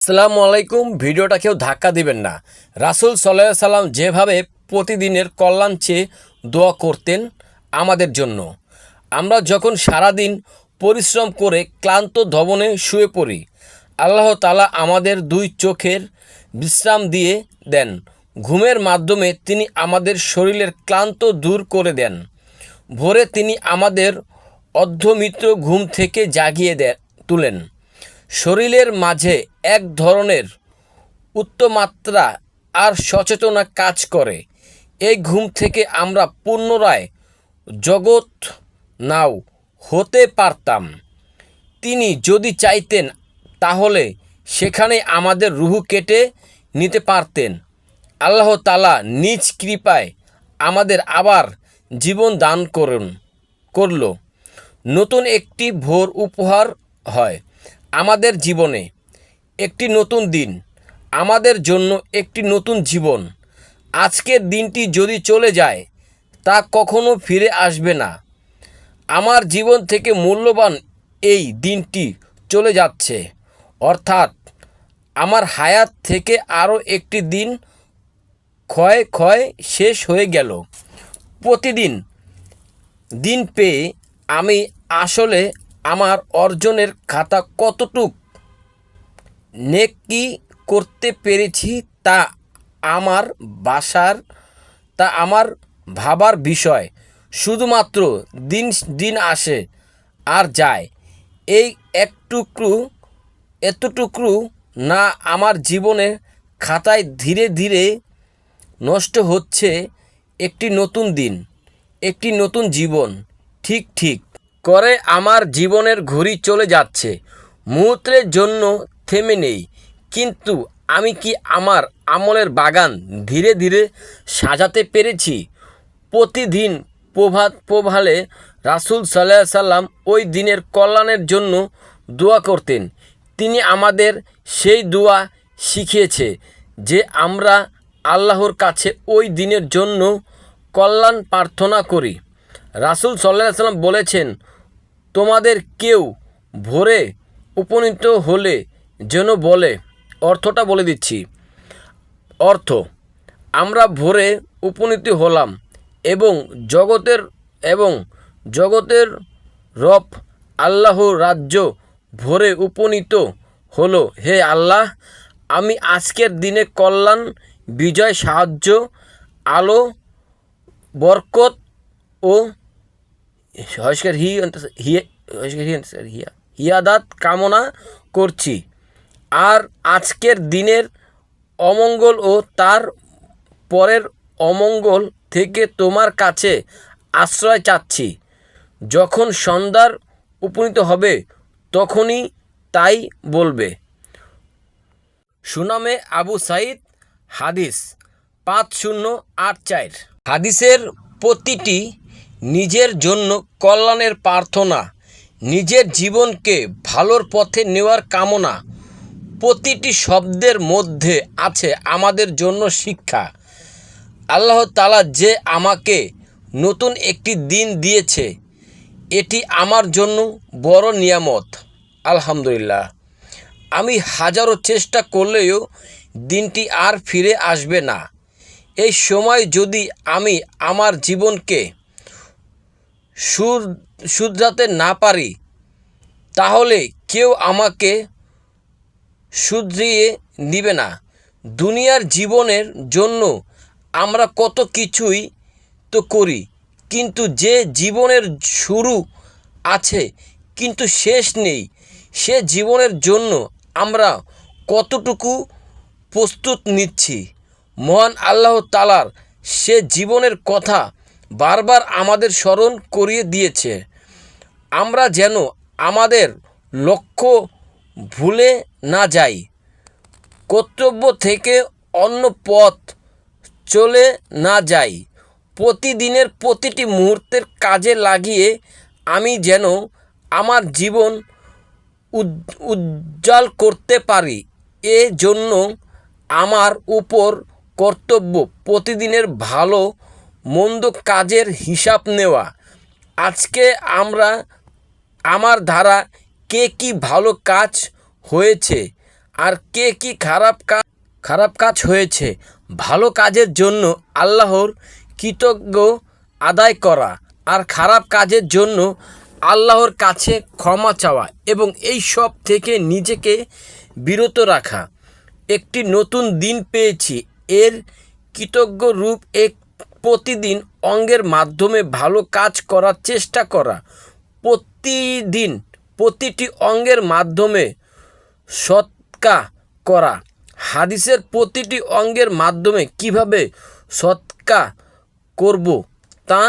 আসসালামু আলাইকুম। ভিডিওটা কেউ ধাক্কা দিবেন না। রাসূল সাল্লাল্লাহু আলাইহি সাল্লাম যেভাবে প্রতিদিনের কল্যাণ চেয়ে দোয়া করতেন আমাদের জন্য, আমরা যখন সারাদিন পরিশ্রম করে ক্লান্ত ধবনে শুয়ে পড়ি, আল্লাহ তাআলা আমাদের দুই চোখের বিশ্রাম দিয়ে দেন। ঘুমের মাধ্যমে তিনি আমাদের শরীরের ক্লান্ত দূর করে দেন। ভোরে তিনি আমাদের অর্ধমিত্র ঘুম থেকে জাগিয়ে তুলেন। শরীরের মাঝে এক ধরনের উত্তমাত্রা আর সচেতনা কাজ করে। এই ঘুম থেকে আমরা পুনরায় জগৎ নাও হতে পারতাম। তিনি যদি চাইতেন তাহলে সেখানে আমাদের রুহ কেটে নিতে পারতেন। আল্লাহ তাআলা নিজ কৃপায় আমাদের আবার জীবন দান করল। নতুন একটি ভোর উপহার হয় আমাদের জীবনে, একটি নতুন দিন আমাদের জন্য একটি নতুন জীবন। আজকের দিনটি যদি চলে যায় তা কখনো ফিরে আসবে না। আমার জীবন থেকে মূল্যবান এই দিনটি চলে যাচ্ছে, অর্থাৎ আমার হায়াত থেকে আরও একটি দিন ক্ষয় শেষ হয়ে গেল। প্রতিদিন দিন পেয়ে আমি আসলে আমার অর্জনের খাতা কতটুক নেকি করতে পেরেছি তা আমার ভাবার বিষয়। শুধুমাত্র দিন আসে আর যায়, এই এতটুকু না আমার জীবনের খাতায় ধীরে ধীরে নষ্ট হচ্ছে একটি নতুন দিন, একটি নতুন জীবন। ঠিক করে আমার জীবনের ঘড়ি চলে যাচ্ছে, মুহূর্তের জন্য থেমে নেই। কিন্তু আমি কি আমার আমলের বাগান ধীরে ধীরে সাজাতে পেরেছি? প্রতিদিন প্রভালে রাসূল সাল্লাল্লাহু আলাইহি সাল্লাম ওই দিনের কল্যাণের জন্য দোয়া করতেন। তিনি আমাদের সেই দোয়া শিখিয়েছে যে আমরা আল্লাহর কাছে ওই দিনের জন্য কল্যাণ প্রার্থনা করি। রাসূল সাল্লাল্লাহু আলাইহি সাল্লাম বলেছেন, তোমাদের কেউ ভোরে উপনীত হলে যেন বলে। অর্থটা বলে দিচ্ছি। আমরা ভোরে উপনীত হলাম এবং জগতের রব আল্লাহর রাজ্য ভোরে উপনীত হলো। হে আল্লাহ, আমি আজকের দিনে কল্যাণ, বিজয়, সাহায্য, আলো, বরকত ও হিয়াদাত কামনা করছি। আর আজকের দিনের অমঙ্গল ও তার পরের অমঙ্গল থেকে তোমার কাছে আশ্রয় চাচ্ছি। যখন সন্ধ্যার উপনীত হবে তখনই তাই বলবে। সুনামে আবু সাঈদ, হাদিস 5084। হাদিসের প্রতিটি নিজের জন্য কল্যাণের প্রার্থনা, নিজের জীবনকে ভালোর পথে নেওয়ার কামনা। প্রতিটি শব্দের মধ্যে আছে আমাদের জন্য শিক্ষা। আল্লাহ তাআলা যে আমাকে নতুন একটি দিন দিয়েছে, এটি আমার জন্য বড় নিয়ামত। আলহামদুলিল্লাহ। আমি হাজারো চেষ্টা করলেও দিনটি আর ফিরে আসবে না। এই সময় যদি আমি আমার জীবনকে শুধরাতে না পারি, তাহলে কেউ আমাকে শুধরিয়ে দিবে না। দুনিয়ার জীবনের জন্য আমরা কত কিছুই তো করি, কিন্তু যে জীবনের শুরু আছে কিন্তু শেষ নেই, সে জীবনের জন্য আমরা কতটুকু প্রস্তুত নিচ্ছি? মহান আল্লাহ তাআলার সে জীবনের কথা বারবার আমাদের স্মরণ করিয়ে দিয়েছে। আমরা যেন আমাদের লক্ষ্য ভুলে না যাই, কর্তব্য থেকে অন্য পথ চলে না যাই। প্রতিদিনের প্রতিটি মুহূর্তের কাজে লাগিয়ে আমি যেন আমার জীবন উজ্জ্বল করতে পারি। এজন্য আমার উপর কর্তব্য প্রতিদিনের ভালো মন্দ কাজের হিসাব নেওয়া। আজকে আমার দ্বারা কে কী ভালো কাজ হয়েছে আর কে কি খারাপ কাজ হয়েছে ভালো কাজের জন্য আল্লাহর কৃতজ্ঞ আদায় করা আর খারাপ কাজের জন্য আল্লাহর কাছে ক্ষমা চাওয়া এবং এই সব থেকে নিজেকে বিরত রাখা। একটি নতুন দিন পেয়েছি, এর কৃতজ্ঞ রূপ প্রতিদিন অঙ্গের মাধ্যমে ভালো কাজ করার চেষ্টা করা, প্রতিদিন প্রতিটি অঙ্গের মাধ্যমে সৎকা করা। হাদিসের প্রতিটি অঙ্গের মাধ্যমে কিভাবে সৎকা করব তা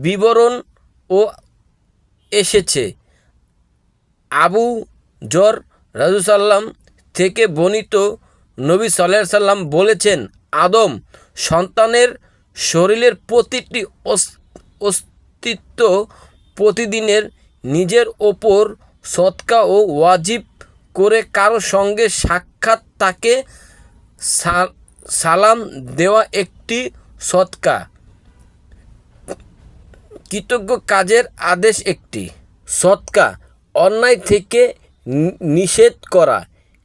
বিবরণও এসেছে। আবু যর রাযিয়াল্লাহু থেকে বর্ণিত, নবী সাল্লাল্লাহু আলাইহি সাল্লাম বলেছেন, আদম সন্তানের শরীরের প্রতিটি অস্তিত্ব প্রতিদিনের নিজের ওপর সদকা ও ওয়াজিব করে কারো সঙ্গে সাক্ষাৎ তাকে সালাম দেওয়া একটি সদকা। কৃতজ্ঞ কাজের আদেশ একটি সদকা। অন্যায় থেকে নিষেধ করা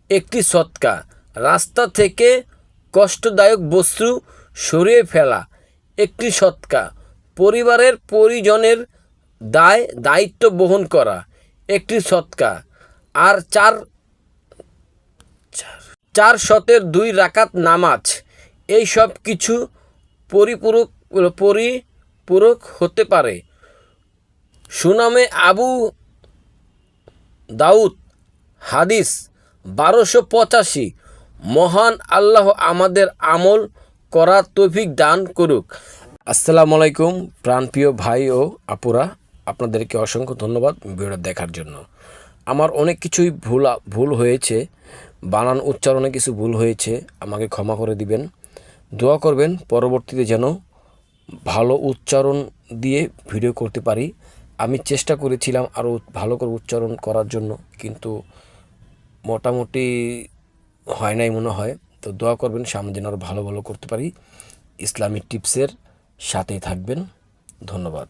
একটি সদকা। রাস্তা থেকে কষ্টদায়ক বস্তু সরিয়ে ফেলা একটি সদকা। পরিবারের পরিজনের দায়িত্ব বহন করা একটি সদকা। আর চার শতের 2 রাকাত নামাজ, এই সব কিছু পরিপূরক হতে পারে। সুনামে আবু দাউদ হাদিস 1285। মহান আল্লাহ আমাদের আমল করার তৌফিক দান করুক। আসসালামু আলাইকুম প্রাণপ্রিয় ভাই ও আপুরা, আপনাদেরকে অসংখ্য ধন্যবাদ ভিডিওটা দেখার জন্য। আমার অনেক কিছুই ভুল হয়েছে, বানান উচ্চারণে কিছু ভুল হয়েছে, আমাকে ক্ষমা করে দিবেন। দোয়া করবেন পরবর্তীতে যেন ভালো উচ্চারণ দিয়ে ভিডিও করতে পারি। আমি চেষ্টা করেছিলাম আরও ভালো করে উচ্চারণ করার জন্য, কিন্তু মোটামুটি হয় নাই মনে হয়। তো দোয়া করবেন সামনে যেন আরও ভালো করতে পারি। ইসলামিক টিপসের সাথেই থাকবেন। ধন্যবাদ।